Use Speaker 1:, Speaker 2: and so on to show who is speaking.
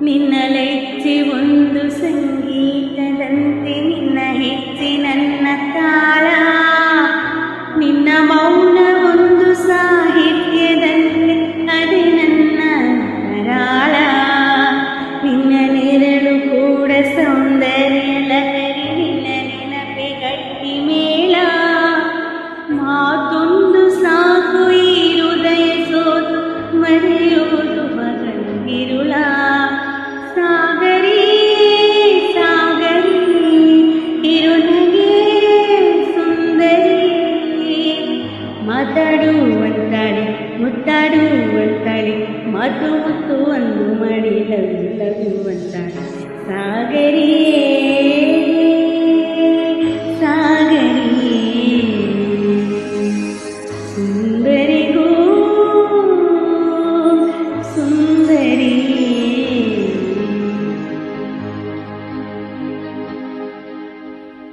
Speaker 1: ನಿನ್ನಲೆಚ್ಚಿ ಒಂದು ಸಂಗೀತದಂತೆ ನಿನ್ನ ಹೆಚ್ಚಿ ನನ್ನ ತಾಳ, ನಿನ್ನ ಮೌನ ಒಂದು ಸಾಹಿತ್ಯದಂತೆ ಅದೇ ನನ್ನ ಕರಾಳ. ನಿನ್ನ ನೆರಳು ಕೂಡ ಸೌಂದರ್ಯ ಲಹರಿ, ನಿನ್ನ ನೆನಪೆ ಗಟ್ಟಿ ಮೇಳ. ಮಾತೊಂದು ಸಾಕು ಈ ಹೃದಯ ಸೋತು ಮರೆಯುವುದು ಮಗನಿರುಳ. ಸಾಗರಿ ಸಾಗರಿ ಇರುನಗೆ ಸುಂದರಿ, ಮಾತಾಡುವಂತಾಳೆ ಮುತ್ತಾಡುವಂತಾಳೆ, ಮಾತು ಮುತ್ತು ಒಂದು ಮಾಡಿ ಲಗುವಂತಾಳೆ. ಸಾಗರಿಯೇ ಸಾಗರಿಯೇ ಸುಂದರಿಗೂ ಸುಂದರಿಯೇ.